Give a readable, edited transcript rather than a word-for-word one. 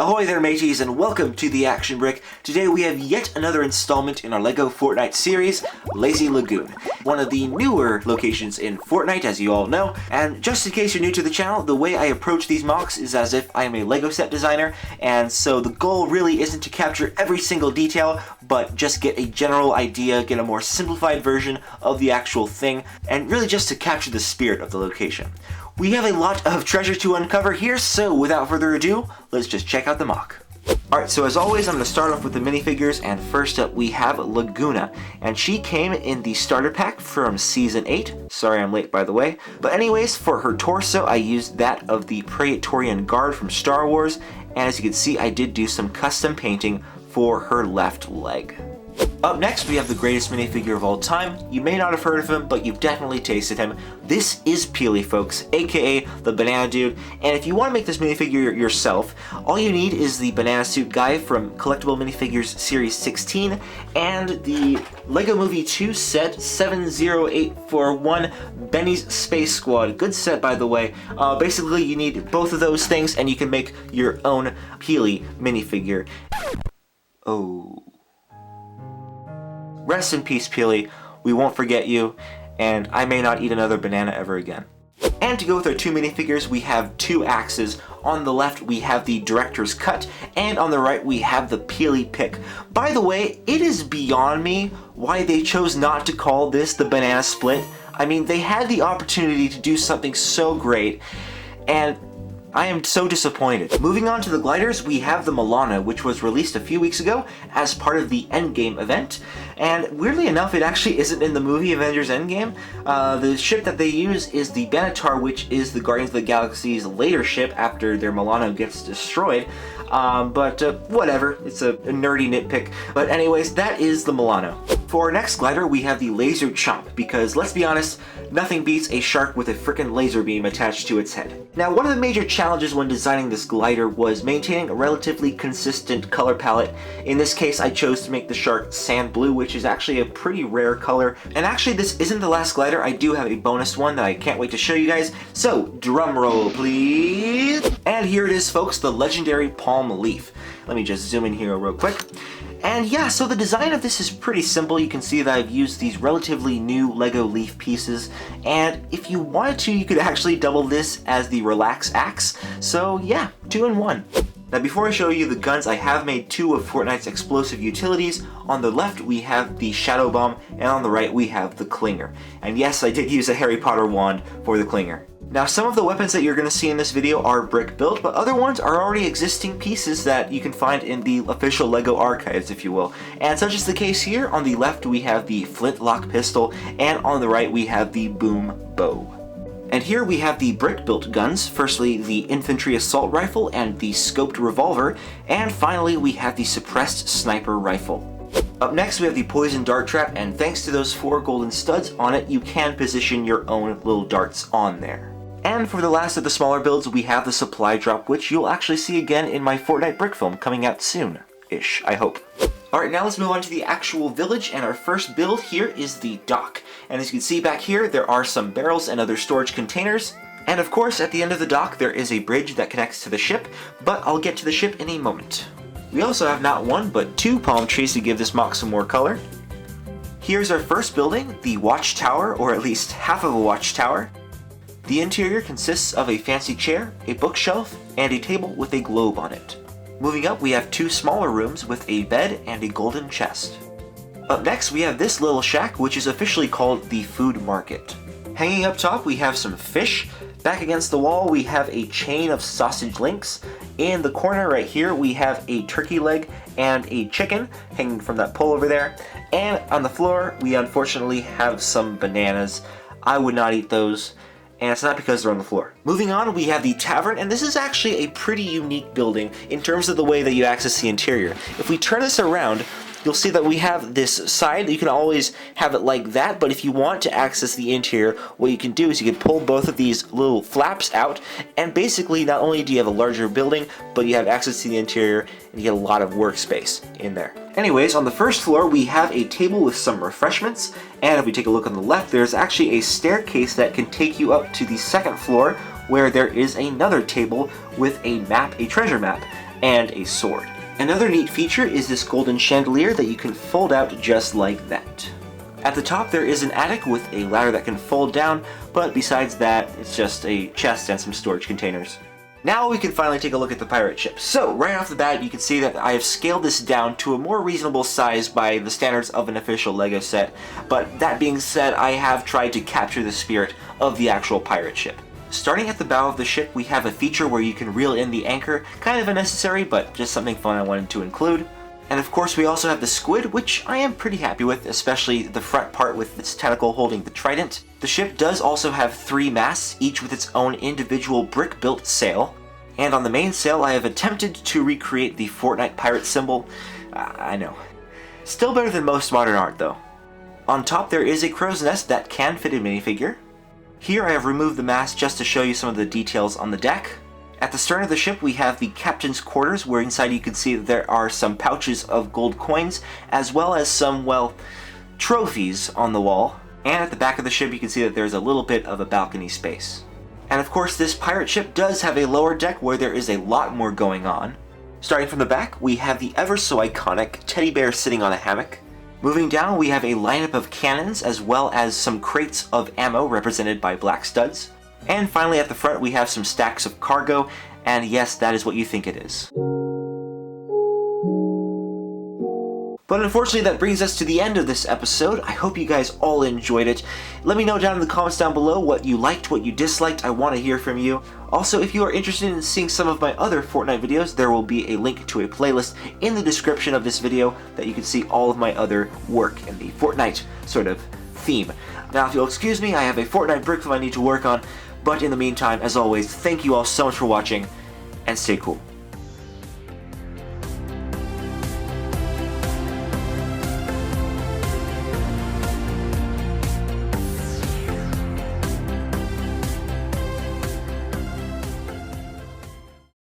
Ahoy there mateys, and welcome to the Action Brick. Today we have yet another installment in our LEGO Fortnite series, Lazy Lagoon. One of the newer locations in Fortnite, as you all know. And just in case you're new to the channel, the way I approach these MOCs is as if I am a LEGO set designer, and so the goal really isn't to capture every single detail, but just get a general idea, get a more simplified version of the actual thing, and really just to capture the spirit of the location. We have a lot of treasure to uncover here, so without further ado, let's just check out the MOC. Alright, so as always, I'm going to start off with the minifigures, and first up we have Laguna, and she came in the starter pack from Season 8. Sorry I'm late, by the way. But anyways, for her torso, I used that of the Praetorian Guard from Star Wars, and as you can see, I did do some custom painting for her left leg. Up next, we have the greatest minifigure of all time. You may not have heard of him, but you've definitely tasted him. This is Peely, folks, aka the Banana Dude. And if you want to make this minifigure yourself, all you need is the Banana Suit guy from Collectible Minifigures Series 16 and the LEGO Movie 2 set 70841 Benny's Space Squad. Good set, by the way. Basically, you need both of those things, and you can make your own Peely minifigure. Oh. Rest in peace, Peely. We won't forget you, and I may not eat another banana ever again. And to go with our two minifigures, we have two axes. On the left, we have the director's cut, and on the right, we have the Peely pick. By the way, it is beyond me why they chose not to call this the banana split. I mean, they had the opportunity to do something so great, and I am so disappointed. Moving on to the gliders, we have the Milana, which was released a few weeks ago as part of the Endgame event. And weirdly enough, it actually isn't in the movie Avengers Endgame. The ship that they use is the Benatar, which is the Guardians of the Galaxy's later ship after their Milana gets destroyed. But whatever, it's a nerdy nitpick. But anyways, that is the Milano. For our next glider, we have the Laser Chomp, because let's be honest, nothing beats a shark with a frickin' laser beam attached to its head. Now, one of the major challenges when designing this glider was maintaining a relatively consistent color palette. In this case, I chose to make the shark sand blue, which is actually a pretty rare color. And actually, this isn't the last glider. I do have a bonus one that I can't wait to show you guys. So, drum roll, please. And here it is, folks, the legendary Palm Leaf. Let me just zoom in here real quick. And yeah, so the design of this is pretty simple. You can see that I've used these relatively new LEGO leaf pieces, and if you wanted to, you could actually double this as the Relax Axe. So yeah, 2 in 1. Now before I show you the guns, I have made two of Fortnite's explosive utilities. On the left we have the Shadow Bomb, and on the right we have the Clinger. And yes, I did use a Harry Potter wand for the Clinger. Now some of the weapons that you're going to see in this video are brick built, but other ones are already existing pieces that you can find in the official LEGO archives, if you will. And such is the case here. On the left we have the flintlock pistol, and on the right we have the boom bow. And here we have the brick-built guns, firstly the infantry assault rifle and the scoped revolver, and finally we have the suppressed sniper rifle. Up next we have the poison dart trap, and thanks to those 4 golden studs on it, you can position your own little darts on there. And for the last of the smaller builds, we have the supply drop, which you'll actually see again in my Fortnite brick film coming out soon-ish, I hope. Alright, now let's move on to the actual village, and our first build here is the dock. And as you can see back here, there are some barrels and other storage containers. And of course, at the end of the dock, there is a bridge that connects to the ship, but I'll get to the ship in a moment. We also have not one, but 2 palm trees to give this MOC some more color. Here's our first building, the Watchtower, or at least half of a watchtower. The interior consists of a fancy chair, a bookshelf, and a table with a globe on it. Moving up, we have 2 smaller rooms with a bed and a golden chest. Up next, we have this little shack, which is officially called the Food Market. Hanging up top, we have some fish. Back against the wall, we have a chain of sausage links. In the corner right here, we have a turkey leg and a chicken hanging from that pole over there. And on the floor, we unfortunately have some bananas. I would not eat those. And it's not because they're on the floor. Moving on, we have the Tavern, and this is actually a pretty unique building in terms of the way that you access the interior. If we turn this around, you'll see that we have this side. You can always have it like that, but if you want to access the interior, what you can do is you can pull both of these little flaps out, and basically not only do you have a larger building, but you have access to the interior, and you get a lot of workspace in there. Anyways, on the first floor, we have a table with some refreshments, and if we take a look on the left, there's actually a staircase that can take you up to the second floor, where there is another table with a map, a treasure map. and a sword. Another neat feature is this golden chandelier that you can fold out just like that. At the top there is an attic with a ladder that can fold down, but besides that, it's just a chest and some storage containers. Now we can finally take a look at the pirate ship. So right off the bat, you can see that I have scaled this down to a more reasonable size by the standards of an official LEGO set, but that being said, I have tried to capture the spirit of the actual pirate ship. Starting at the bow of the ship, we have a feature where you can reel in the anchor, kind of unnecessary, but just something fun I wanted to include. And of course we also have the squid, which I am pretty happy with, especially the front part with its tentacle holding the trident. The ship does also have 3 masts, each with its own individual brick-built sail. And on the main sail I have attempted to recreate the Fortnite pirate symbol. I know. Still better than most modern art though. On top there is a crow's nest that can fit a minifigure. Here I have removed the mast just to show you some of the details on the deck. At the stern of the ship we have the captain's quarters, where inside you can see that there are some pouches of gold coins, as well as some, well, trophies on the wall. And at the back of the ship you can see that there's a little bit of a balcony space. And of course this pirate ship does have a lower deck where there is a lot more going on. Starting from the back, we have the ever so iconic teddy bear sitting on a hammock. Moving down, we have a lineup of cannons as well as some crates of ammo represented by black studs. And finally at the front we have some stacks of cargo, and yes, that is what you think it is. But unfortunately that brings us to the end of this episode. I hope you guys all enjoyed it. Let me know down in the comments down below what you liked, what you disliked. I want to hear from you. Also, if you are interested in seeing some of my other Fortnite videos, there will be a link to a playlist in the description of this video that you can see all of my other work in the Fortnite sort of theme. Now if you'll excuse me, I have a Fortnite brick film I need to work on, but in the meantime, as always, thank you all so much for watching, and stay cool.